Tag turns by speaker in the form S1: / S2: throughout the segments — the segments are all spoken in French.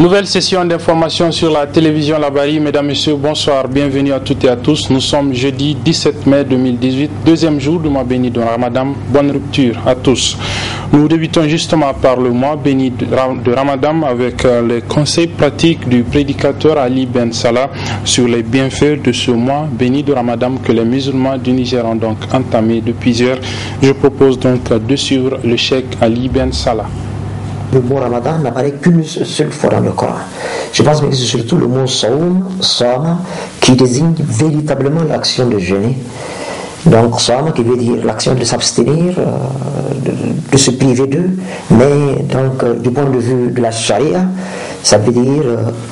S1: Nouvelle session d'information sur la télévision Labari. Mesdames, Messieurs, bonsoir, bienvenue à toutes et à tous. Nous sommes jeudi 17 mai 2018, deuxième jour du mois béni de Ramadan. Bonne rupture à tous. Nous débutons justement par le mois béni de Ramadan avec les conseils pratiques du prédicateur Ali Ben Salah sur les bienfaits de ce mois béni de Ramadan que les musulmans du Niger ont donc entamé depuis hier. Je propose donc de suivre le cheikh Ali Ben Salah.
S2: Le mot Ramadan n'apparaît qu'une seule fois dans le Coran. Je pense que c'est surtout le mot Saoum, Sama, qui désigne véritablement l'action de jeûner. Donc Sama qui veut dire l'action de s'abstenir, de se priver d'eux, mais donc du point de vue de la charia, ça veut dire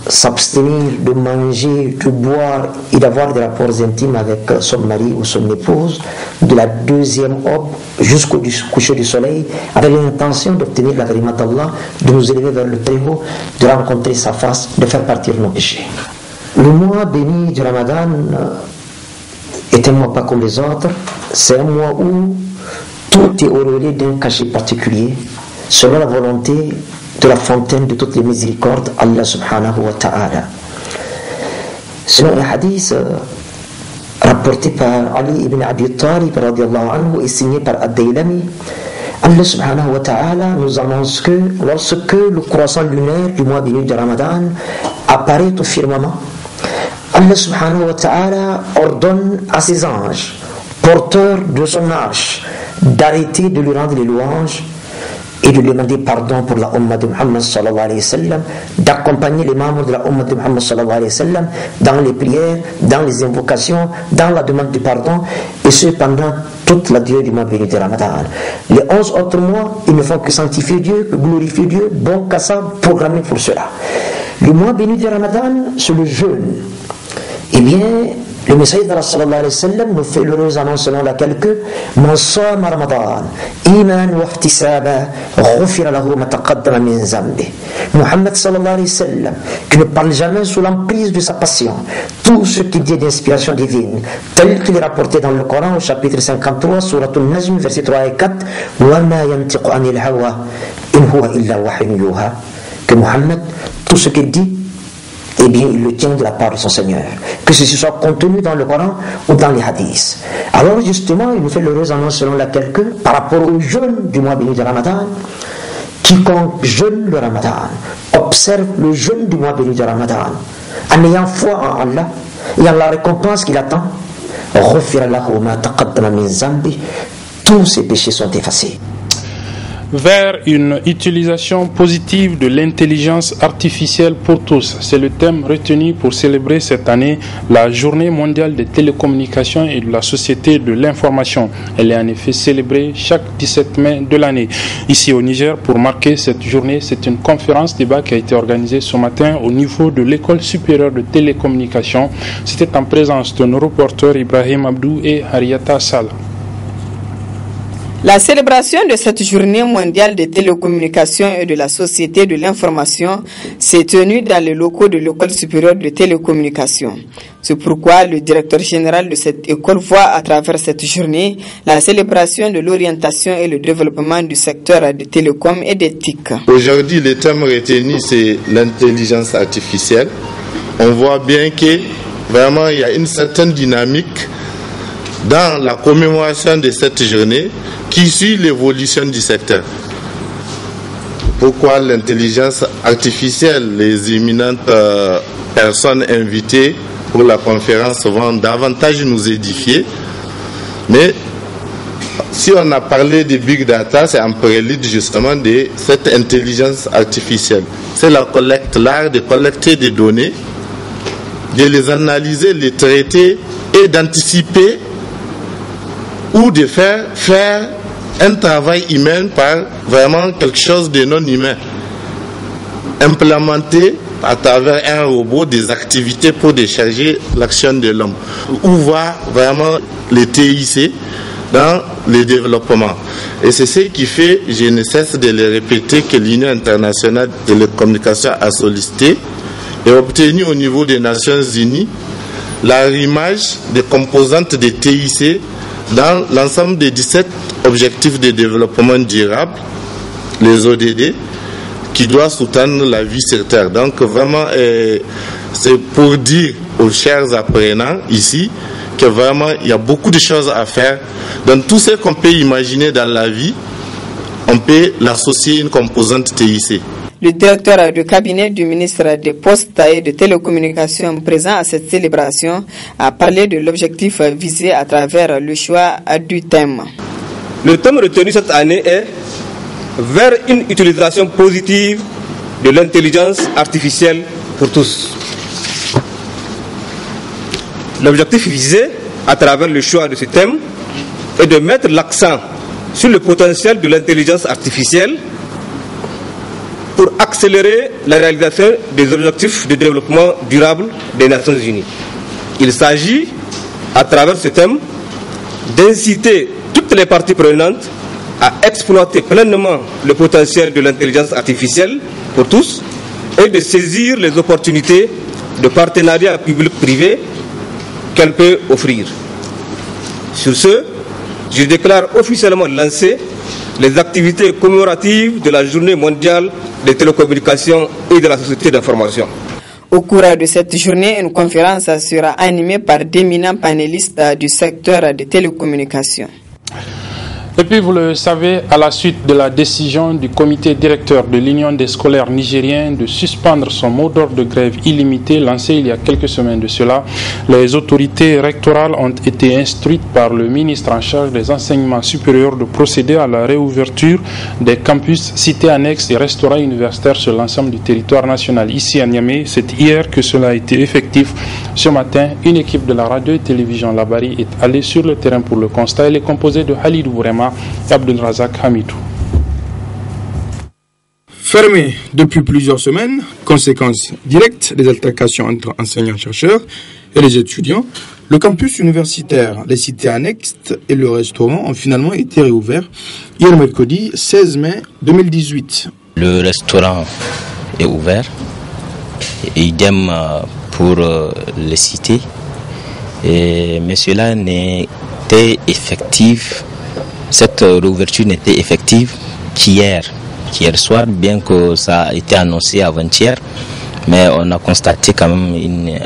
S2: s'abstenir de manger, de boire et d'avoir des rapports intimes avec son mari ou son épouse, de la deuxième aube jusqu'au coucher du soleil, avec l'intention d'obtenir l'agrément d'Allah, de nous élever vers le Très-Haut, de rencontrer sa face, de faire partir nos péchés. Le mois béni du Ramadan est un mois pas comme les autres, c'est un mois où tout est auréolé d'un cachet particulier, selon la volonté de la fontaine de toutes les miséricordes, Allah subhanahu wa ta'ala. Selon un hadith rapporté par Ali ibn Abi Talib radiallahu anhu et signé par Ad-Daylami, Allah subhanahu wa ta'ala nous annonce que lorsque le croissant lunaire du mois béni de Ramadan apparaît au firmament, Allah subhanahu wa ta'ala ordonne à ses anges, porteurs de son arche, d'arrêter de lui rendre les louanges et de lui demander pardon pour la Ummah de Muhammad sallallahu alayhi wa sallam, d'accompagner les membres de la Ummah de Muhammad sallallahu alayhi wa sallam dans les prières, dans les invocations, dans la demande de pardon, et ce pendant toute la durée du mois béni de Ramadan. Les 11 autres mois, ils ne font que sanctifier Dieu, que glorifier Dieu, bon qu'à ça, programmé pour cela. Le mois béni de Ramadan, c'est le jeûne. Eh bien, le messager d'Allah sallallahu alayhi wa sallam nous fait l'heureuse annonce selon laquelle que Man sama Ramadan iman wa ihtisaba ghufira lahu ma taqaddama min zambi. Muhammad sallallahu alayhi wa sallam, qui ne parle jamais sous l'emprise de sa passion, tout ce qui dit d'inspiration divine, tel qu'il est rapporté dans le Coran au chapitre 53, surat al-Najm, versets 3 et 4, wa ma yantiqu anil hawa in huwa illa wahyun yuha, que Muhammad, tout ce qu'il dit, eh bien, il le tient de la part de son Seigneur, que ceci soit contenu dans le Coran ou dans les hadiths. Alors justement, il nous fait l'heureuse annonce selon laquelle que, par rapport au jeûne du mois béni de Ramadan, quiconque jeûne le Ramadan, observe le jeûne du mois béni de Ramadan, en ayant foi en Allah et en la récompense qu'il attend, tous ses péchés sont effacés.
S1: Vers une utilisation positive de l'intelligence artificielle pour tous. C'est le thème retenu pour célébrer cette année la Journée mondiale des télécommunications et de la société de l'information. Elle est en effet célébrée chaque 17 mai de l'année. Ici au Niger, pour marquer cette journée, c'est une conférence débat qui a été organisée ce matin au niveau de l'École supérieure de télécommunications. C'était en présence de nos reporters Ibrahim Abdou et Harriata Sall.
S3: La célébration de cette journée mondiale des télécommunications et de la société de l'information s'est tenue dans les locaux de l'École supérieure de télécommunications. C'est pourquoi le directeur général de cette école voit à travers cette journée la célébration de l'orientation et le développement du secteur des télécoms et des TIC.
S4: Aujourd'hui, le thème retenu, c'est l'intelligence artificielle. On voit bien que vraiment il y a une certaine dynamique dans la commémoration de cette journée qui suit l'évolution du secteur. Pourquoi l'intelligence artificielle? Les éminentes personnes invitées pour la conférence vont davantage nous édifier. Mais si on a parlé de Big Data, c'est en prélude justement de cette intelligence artificielle. C'est la collecte, l'art de collecter des données, de les analyser, les traiter et d'anticiper ou de faire un travail humain par vraiment quelque chose de non humain. Implémenter à travers un robot des activités pour décharger l'action de l'homme. Où va vraiment les TIC dans le développement. Et c'est ce qui fait, je ne cesse de le répéter, que l'Union internationale de la communication a sollicité et obtenu au niveau des Nations Unies l'arrimage des composantes des TIC dans l'ensemble des 17 objectifs de développement durable, les ODD, qui doit sous-tendre la vie sur Terre. Donc vraiment, c'est pour dire aux chers apprenants ici que vraiment, il y a beaucoup de choses à faire. Dans tout ce qu'on peut imaginer dans la vie, on peut l'associer à une composante TIC.
S3: Le directeur du cabinet du ministre des Postes et de Télécommunications présent à cette célébration a parlé de l'objectif visé à travers le choix du thème.
S5: Le thème retenu cette année est vers une utilisation positive de l'intelligence artificielle pour tous. L'objectif visé à travers le choix de ce thème est de mettre l'accent sur le potentiel de l'intelligence artificielle pour accélérer la réalisation des objectifs de développement durable des Nations Unies. Il s'agit, à travers ce thème, d'inciter toutes les parties prenantes à exploiter pleinement le potentiel de l'intelligence artificielle pour tous et de saisir les opportunités de partenariat public-privé qu'elle peut offrir. Sur ce, je déclare officiellement lancé les activités commémoratives de la Journée mondiale des télécommunications et de la société d'information.
S3: Au cours de cette journée, une conférence sera animée par d'éminents panélistes du secteur des télécommunications.
S1: Et puis vous le savez, à la suite de la décision du comité directeur de l'Union des scolaires nigériens de suspendre son mot d'ordre de grève illimité lancé il y a quelques semaines de cela, les autorités rectorales ont été instruites par le ministre en charge des enseignements supérieurs de procéder à la réouverture des campus, cités annexes et restaurants universitaires sur l'ensemble du territoire national. Ici à Niamey, c'est hier que cela a été effectif. Ce matin, une équipe de la radio et télévision Labari est allée sur le terrain pour le constat. Elle est composée de Halid Bourema et Abdul Razak Hamidou.
S6: Fermé depuis plusieurs semaines, conséquence directe des altercations entre enseignants-chercheurs et les étudiants, le campus universitaire, les cités annexes et le restaurant ont finalement été réouverts hier mercredi 16 mai 2018.
S7: Le restaurant est ouvert, et idem pour les cités, mais cela n'était effectif. Cette réouverture n'était effective qu'hier soir, bien que ça a été annoncé avant-hier, mais on a constaté quand même une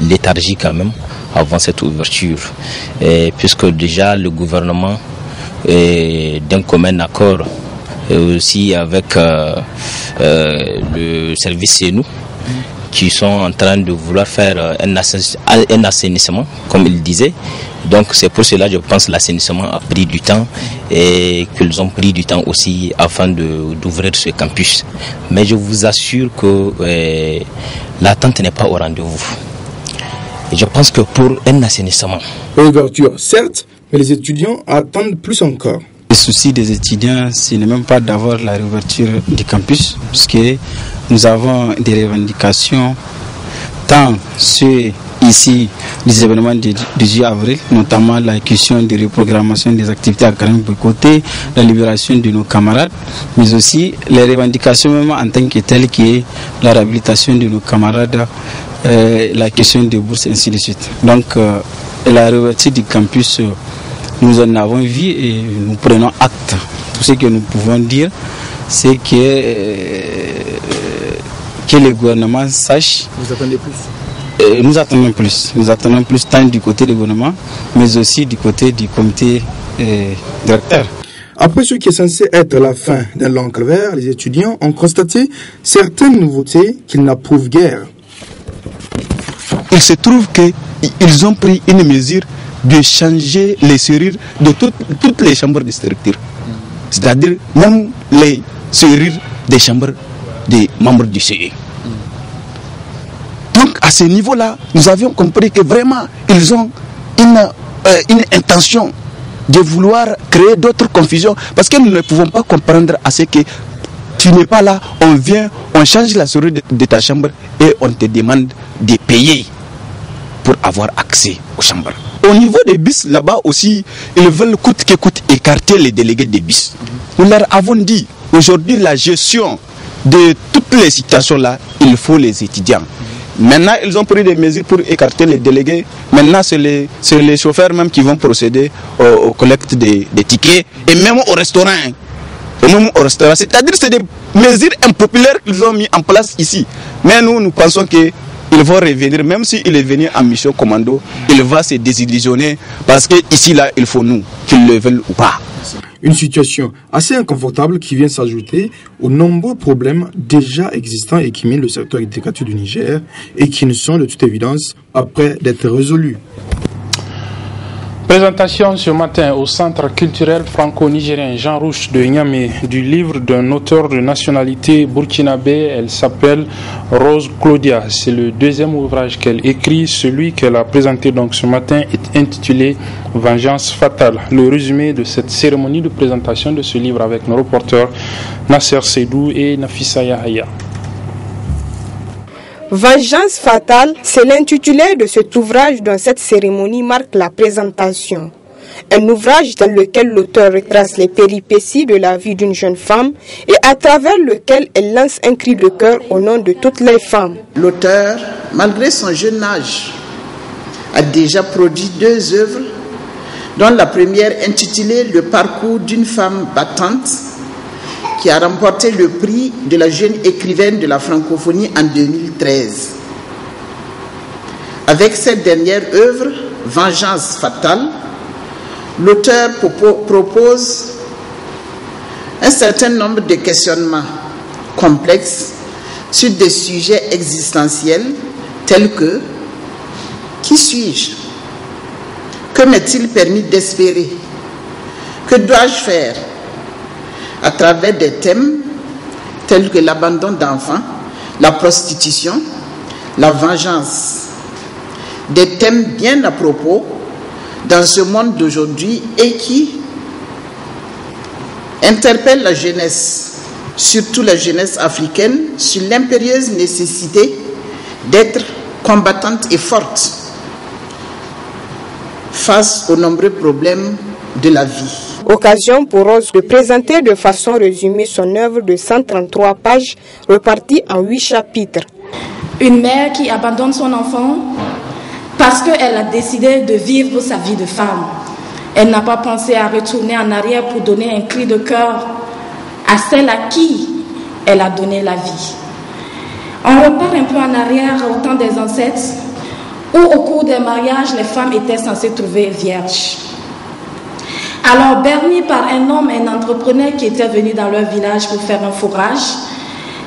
S7: léthargie quand même avant cette ouverture, puisque déjà le gouvernement est d'un commun accord et aussi avec le service CNU qui sont en train de vouloir faire un assainissement, comme il disait. Donc c'est pour cela, je pense, que l'assainissement a pris du temps et qu'ils ont pris du temps aussi afin d'ouvrir ce campus. Mais je vous assure que l'attente n'est pas au rendez-vous. Et je pense que pour un assainissement...
S6: Réouverture, certes, mais les étudiants attendent plus encore.
S8: Le souci des étudiants, ce n'est même pas d'avoir la réouverture du campus, puisque nous avons des revendications, tant sur ici les événements du 10 avril, notamment la question de reprogrammation des activités académiques de côté, la libération de nos camarades, mais aussi les revendications même en tant que telles, qui est la réhabilitation de nos camarades, la question des bourses, ainsi de suite. Donc la réouverture du campus, nous en avons vu et nous prenons acte. Tout ce que nous pouvons dire, c'est que le gouvernement sache.
S6: Vous attendez plus?
S8: Nous attendons plus. Nous attendons plus tant du côté du gouvernement, mais aussi du côté du comité directeur.
S6: Après ce qui est censé être la fin d'un long calvaire, les étudiants ont constaté certaines nouveautés qu'ils n'approuvent guère.
S9: Il se trouve qu'ils ont pris une mesure de changer les serrures de toutes les chambres de structure. C'est-à-dire même les serrures des chambres des membres du CE. Donc à ce niveau-là, nous avions compris que vraiment ils ont une intention de vouloir créer d'autres confusions, parce que nous ne pouvons pas comprendre à ce que tu n'es pas là, on vient, on change la serrure de ta chambre et on te demande de payer pour avoir accès aux chambres. Au niveau des bus, là-bas aussi, ils veulent coûte que coûte écarter les délégués des bus. Nous leur avons dit, aujourd'hui, la gestion de toutes les situations-là, il faut les étudiants. Maintenant, ils ont pris des mesures pour écarter les délégués. Maintenant, c'est les chauffeurs même qui vont procéder aux collectes des tickets et même au restaurant. C'est-à-dire que c'est des mesures impopulaires qu'ils ont mis en place ici. Mais nous pensons qu'ils vont revenir, même s'il est venu en mission commando, il va se désillusionner parce qu'ici, là, il faut nous, qu'ils le veulent ou pas.
S6: Une situation assez inconfortable qui vient s'ajouter aux nombreux problèmes déjà existants et qui minent le secteur éducatif du Niger et qui ne sont de toute évidence pas prêts d'être résolus.
S1: Présentation ce matin au Centre culturel franco-nigérien Jean Rouch de Niamey du livre d'un auteur de nationalité burkinabé. Elle s'appelle Rose Claudia. C'est le deuxième ouvrage qu'elle écrit. Celui qu'elle a présenté donc ce matin est intitulé Vengeance fatale. Le résumé de cette cérémonie de présentation de ce livre avec nos reporters Nasser Seydou et Nafissa Yahaya.
S10: Vengeance fatale, c'est l'intitulé de cet ouvrage dont cette cérémonie marque la présentation. Un ouvrage dans lequel l'auteur retrace les péripéties de la vie d'une jeune femme et à travers lequel elle lance un cri de cœur au nom de toutes les femmes.
S11: L'auteur, malgré son jeune âge, a déjà produit 2 œuvres, dont la première intitulée Le parcours d'une femme battante, qui a remporté le prix de la jeune écrivaine de la francophonie en 2013. Avec cette dernière œuvre, Vengeance fatale, l'auteur propose un certain nombre de questionnements complexes sur des sujets existentiels tels que « Qui suis-je ? Que m'est-il permis d'espérer ? Que dois-je faire ?» à travers des thèmes tels que l'abandon d'enfants, la prostitution, la vengeance. Des thèmes bien à propos dans ce monde d'aujourd'hui et qui interpellent la jeunesse, surtout la jeunesse africaine, sur l'impérieuse nécessité d'être combattante et forte face aux nombreux problèmes de la vie.
S10: Occasion pour Rose de présenter de façon résumée son œuvre de 133 pages repartie en 8 chapitres.
S12: Une mère qui abandonne son enfant parce qu'elle a décidé de vivre sa vie de femme. Elle n'a pas pensé à retourner en arrière pour donner un cri de cœur à celle à qui elle a donné la vie. On repart un peu en arrière au temps des ancêtres où au cours des mariages, les femmes étaient censées trouver vierges. Alors, bernie par un homme, un entrepreneur qui était venu dans leur village pour faire un fourrage,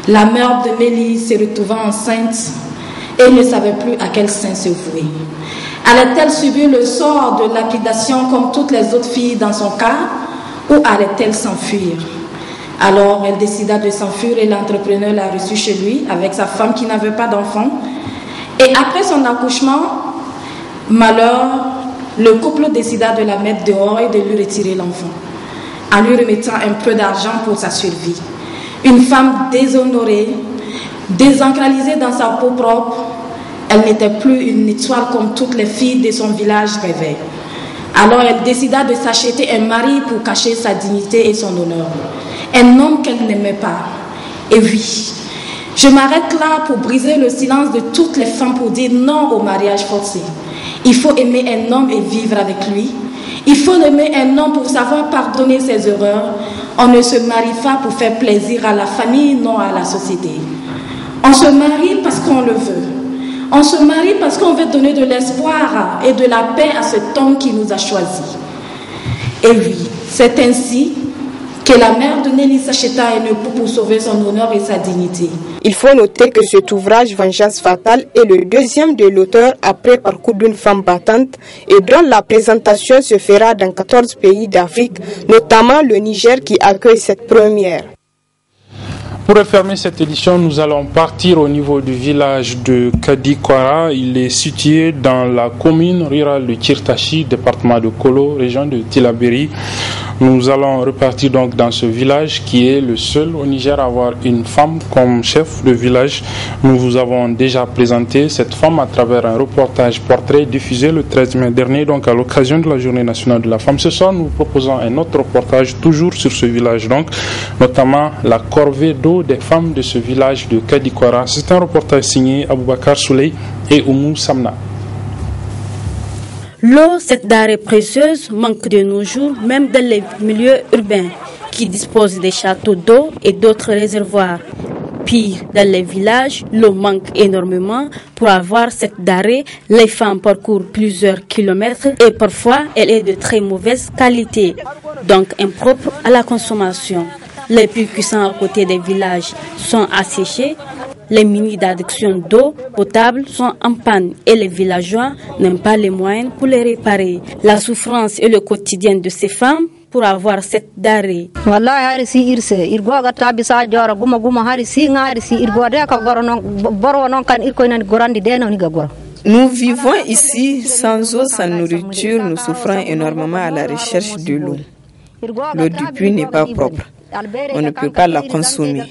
S12: la mère de Mélie se retrouvant enceinte et ne savait plus à quel sein se vouer. Allait-elle subir le sort de lapidation comme toutes les autres filles dans son cas ou allait-elle s'enfuir? Alors, elle décida de s'enfuir et l'entrepreneur l'a reçue chez lui avec sa femme qui n'avait pas d'enfant. Et après son accouchement, malheur, le couple décida de la mettre dehors et de lui retirer l'enfant, en lui remettant un peu d'argent pour sa survie. Une femme déshonorée, désencralisée dans sa peau propre, elle n'était plus une étoile comme toutes les filles de son village rêvaient. Alors elle décida de s'acheter un mari pour cacher sa dignité et son honneur. Un homme qu'elle n'aimait pas. Et oui, je m'arrête là pour briser le silence de toutes les femmes pour dire non au mariage forcé. Il faut aimer un homme et vivre avec lui. Il faut aimer un homme pour savoir pardonner ses erreurs. On ne se marie pas pour faire plaisir à la famille, non à la société. On se marie parce qu'on le veut. On se marie parce qu'on veut donner de l'espoir et de la paix à cet homme qui nous a choisis. Et oui, c'est ainsi que la mère de Nelly s'acheta un époux pour sauver son honneur et sa dignité.
S10: Il faut noter que cet ouvrage Vengeance fatale est le deuxième de l'auteur après Parcours d'une femme battante et dont la présentation se fera dans 14 pays d'Afrique, notamment le Niger qui accueille cette première.
S1: Pour refermer cette édition, nous allons partir au niveau du village de Kadikwara. Il est situé dans la commune rurale de Tirtachi, département de Kolo, région de Tillabéri. Nous allons repartir donc dans ce village qui est le seul au Niger à avoir une femme comme chef de village. Nous vous avons déjà présenté cette femme à travers un reportage portrait diffusé le 13 mai dernier, donc à l'occasion de la Journée nationale de la femme. Ce soir, nous vous proposons un autre reportage toujours sur ce village, donc notamment la corvée d'eau des femmes de ce village de Kadikwara. C'est un reportage signé Aboubakar Souley et Oumou Samna.
S13: L'eau, cette denrée précieuse, manque de nos jours, même dans les milieux urbains. qui disposent des châteaux d'eau et d'autres réservoirs. Pire, dans les villages, l'eau manque énormément. Pour avoir cette denrée, les femmes parcourent plusieurs kilomètres et parfois elle est de très mauvaise qualité, donc impropre à la consommation. Les puits puissants à côté des villages sont asséchés. Les mines d'adduction d'eau potable sont en panne et les villageois n'ont pas les moyens pour les réparer. La souffrance est le quotidien de ces femmes pour avoir cette denrée.
S3: Nous vivons ici sans eau, sans nourriture. Nous souffrons énormément à la recherche de l'eau. L'eau du puits n'est pas propre. On ne peut pas la consommer.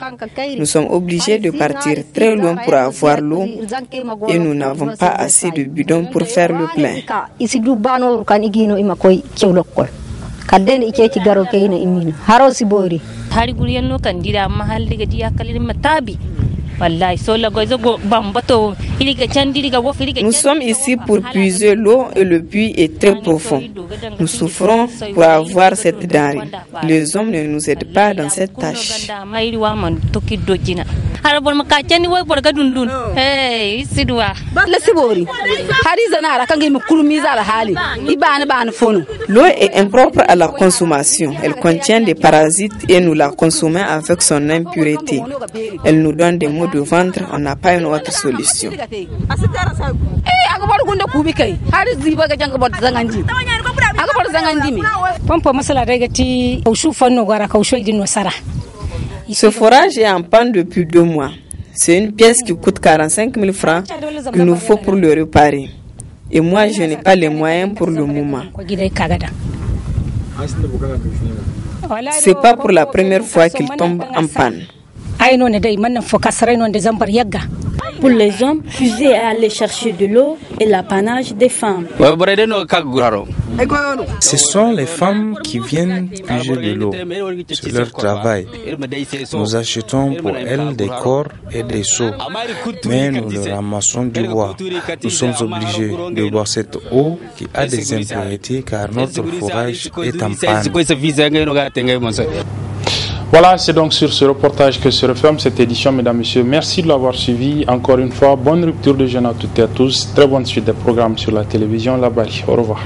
S3: Nous sommes obligés de partir très loin pour avoir l'eau et nous n'avons pas assez de bidons pour faire le plein. Nous sommes ici pour puiser l'eau et le puits est très profond. Nous souffrons pour avoir cette denrée. Les hommes ne nous aident pas dans cette tâche. L'eau est impropre à la consommation. Elle contient des parasites et nous la consommons avec son impureté. Elle nous donne des maux de ventre. On n'a pas une autre solution. Ce forage est en panne depuis 2 mois. C'est une pièce qui coûte 45 000 francs qu'il nous faut pour le réparer. Et moi, je n'ai pas les moyens pour le moment. C'est pas pour la première fois qu'il tombe en panne.
S13: Pour les hommes, puiser et aller chercher de l'eau est l'apanage des femmes.
S14: Ce sont les femmes qui viennent puiser de l'eau. C'est leur travail. Nous achetons pour elles des corps et des seaux, mais nous leur ramassons du bois. Nous sommes obligés de boire cette eau qui a des impuretés car notre forage est en panne.
S1: Voilà, c'est donc sur ce reportage que se referme cette édition, mesdames et messieurs. Merci de l'avoir suivi. Encore une fois, bonne rupture de jeûne à toutes et à tous. Très bonne suite des programmes sur la télévision La Bali. Au revoir.